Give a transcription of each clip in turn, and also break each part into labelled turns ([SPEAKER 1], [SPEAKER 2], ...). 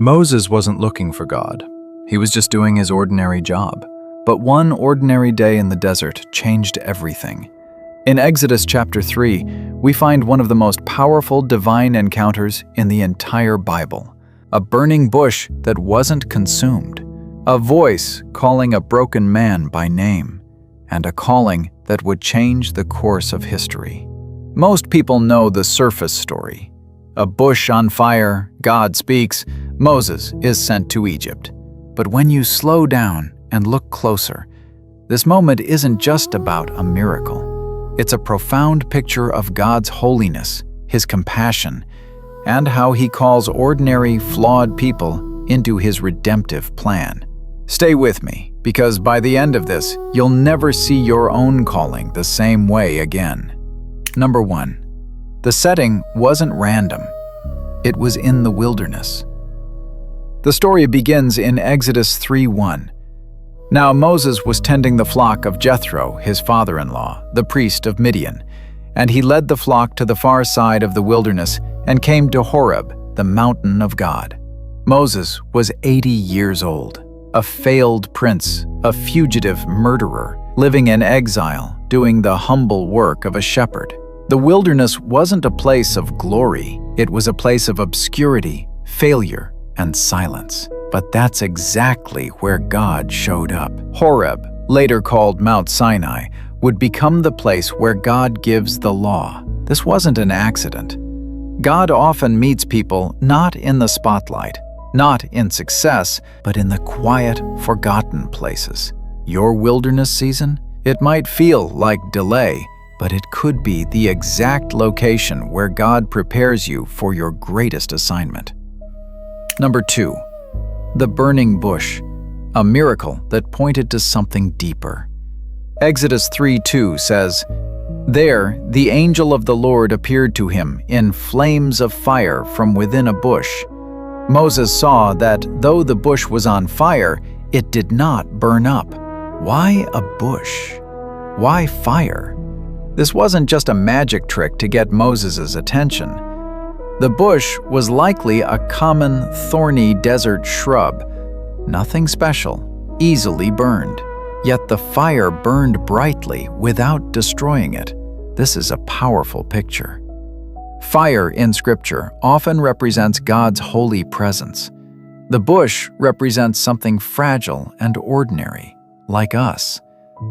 [SPEAKER 1] Moses wasn't looking for God. He was just doing his ordinary job. But one ordinary day in the desert changed everything. In Exodus chapter 3, we find one of the most powerful divine encounters in the entire Bible. A burning bush that wasn't consumed. A voice calling a broken man by name. And a calling that would change the course of history. Most people know the surface story. A bush on fire, God speaks, Moses is sent to Egypt. But when you slow down and look closer, this moment isn't just about a miracle. It's a profound picture of God's holiness, His compassion, and how He calls ordinary, flawed people into His redemptive plan. Stay with me, because by the end of this, you'll never see your own calling the same way again. Number 1. The setting wasn't random. It was in the wilderness. The story begins in Exodus 3:1. Now Moses was tending the flock of Jethro, his father-in-law, the priest of Midian, and he led the flock to the far side of the wilderness and came to Horeb, the mountain of God. Moses was 80 years old, a failed prince, a fugitive murderer, living in exile, doing the humble work of a shepherd. The wilderness wasn't a place of glory, it was a place of obscurity, failure, and silence. But that's exactly where God showed up. Horeb, later called Mount Sinai, would become the place where God gives the law. This wasn't an accident. God often meets people not in the spotlight, not in success, but in the quiet, forgotten places. Your wilderness season? It might feel like delay, but it could be the exact location where God prepares you for your greatest assignment. Number 2. The burning bush, a miracle that pointed to something deeper. Exodus 3:2 says, "There the angel of the Lord appeared to him in flames of fire from within a bush. Moses saw that though the bush was on fire, it did not burn up." Why a bush? Why fire? This wasn't just a magic trick to get Moses' attention. The bush was likely a common, thorny desert shrub. Nothing special, easily burned. Yet the fire burned brightly without destroying it. This is a powerful picture. Fire in Scripture often represents God's holy presence. The bush represents something fragile and ordinary, like us.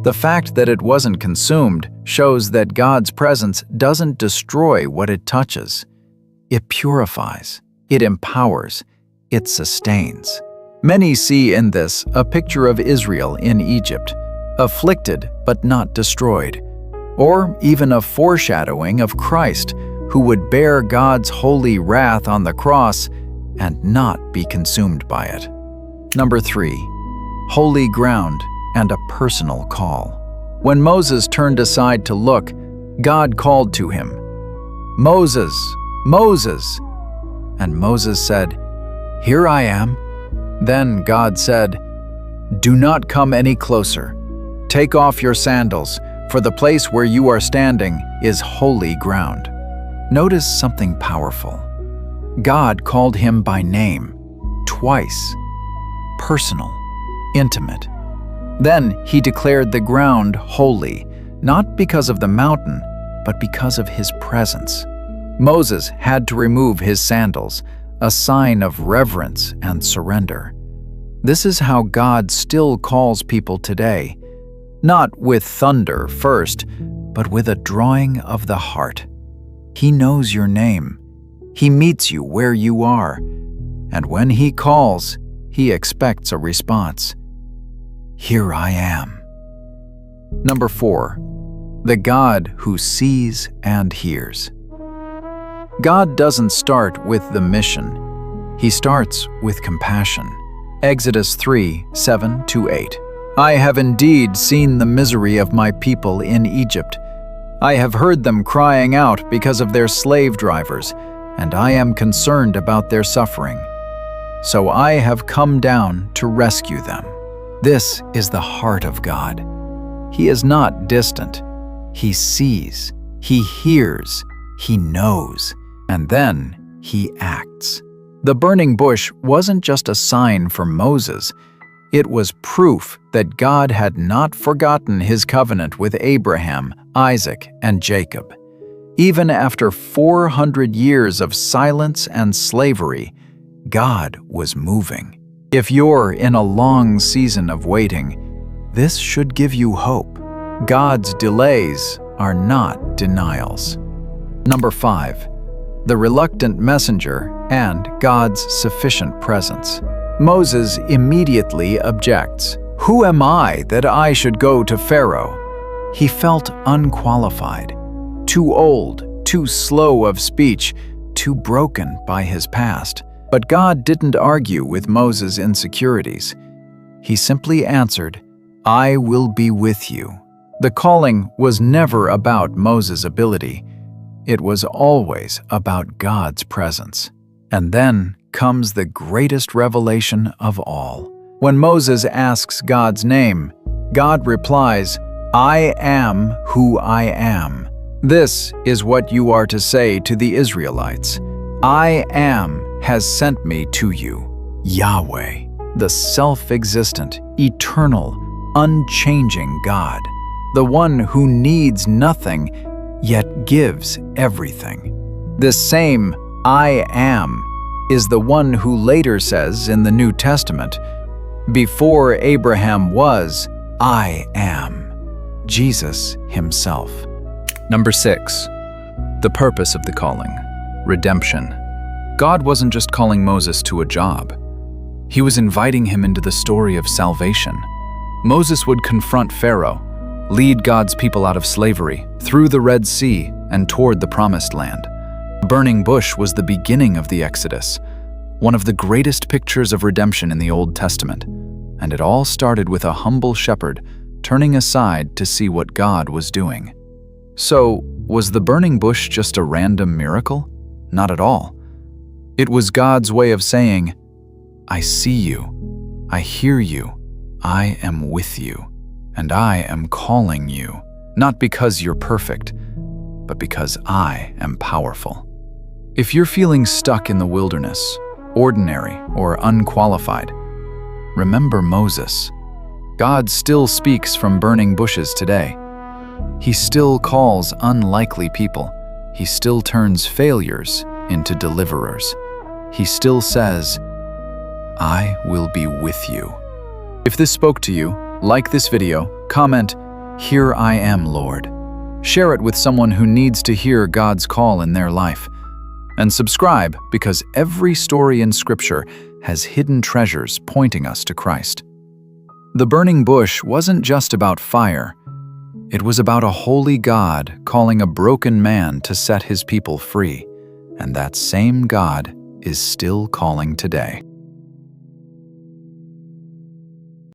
[SPEAKER 1] The fact that it wasn't consumed shows that God's presence doesn't destroy what it touches. It purifies, it empowers, it sustains. Many see in this a picture of Israel in Egypt, afflicted but not destroyed, or even a foreshadowing of Christ, who would bear God's holy wrath on the cross and not be consumed by it. Number 3. Holy ground and a personal call. When Moses turned aside to look, God called to him, "Moses, Moses!" And Moses said, "Here I am." Then God said, "Do not come any closer. Take off your sandals, for the place where you are standing is holy ground." Notice something powerful. God called him by name, twice. Personal, intimate. Then he declared the ground holy, not because of the mountain, but because of his presence. Moses had to remove his sandals, a sign of reverence and surrender. This is how God still calls people today, not with thunder first, but with a drawing of the heart. He knows your name. He meets you where you are. And when he calls, he expects a response. Here I am. Number 4. The God who sees and hears. God doesn't start with the mission. He starts with compassion. Exodus 3:7-8. "I have indeed seen the misery of my people in Egypt. I have heard them crying out because of their slave drivers, and I am concerned about their suffering. So I have come down to rescue them." This is the heart of God. He is not distant. He sees, he hears, he knows, and then he acts. The burning bush wasn't just a sign for Moses. It was proof that God had not forgotten his covenant with Abraham, Isaac, and Jacob. Even after 400 years of silence and slavery, God was moving. If you're in a long season of waiting, this should give you hope. God's delays are not denials. Number 5. The reluctant messenger and God's sufficient presence. Moses immediately objects. "Who am I that I should go to Pharaoh?" He felt unqualified, too old, too slow of speech, too broken by his past. But God didn't argue with Moses' insecurities. He simply answered, "I will be with you." The calling was never about Moses' ability. It was always about God's presence. And then comes the greatest revelation of all. When Moses asks God's name, God replies, "I am who I am." This is what you are to say to the Israelites. "I am has sent me to you." Yahweh, the self-existent, eternal, unchanging God, the one who needs nothing yet gives everything. This same "I am" is the one who later says in the New Testament, "Before Abraham was, I am." Jesus himself. Number 6. The purpose of the calling. Redemption. God wasn't just calling Moses to a job. He was inviting him into the story of salvation. Moses would confront Pharaoh, lead God's people out of slavery, through the Red Sea, and toward the Promised Land. The burning bush was the beginning of the Exodus, one of the greatest pictures of redemption in the Old Testament, and it all started with a humble shepherd turning aside to see what God was doing. So, was the burning bush just a random miracle? Not at all. It was God's way of saying, "I see you, I hear you, I am with you, and I am calling you, not because you're perfect, but because I am powerful." If you're feeling stuck in the wilderness, ordinary or unqualified, remember Moses. God still speaks from burning bushes today. He still calls unlikely people. He still turns failures into deliverers. He still says, "I will be with you." If this spoke to you, like this video, comment, "Here I am, Lord." Share it with someone who needs to hear God's call in their life. And subscribe, because every story in Scripture has hidden treasures pointing us to Christ. The burning bush wasn't just about fire. It was about a holy God calling a broken man to set his people free. And that same God is still calling today.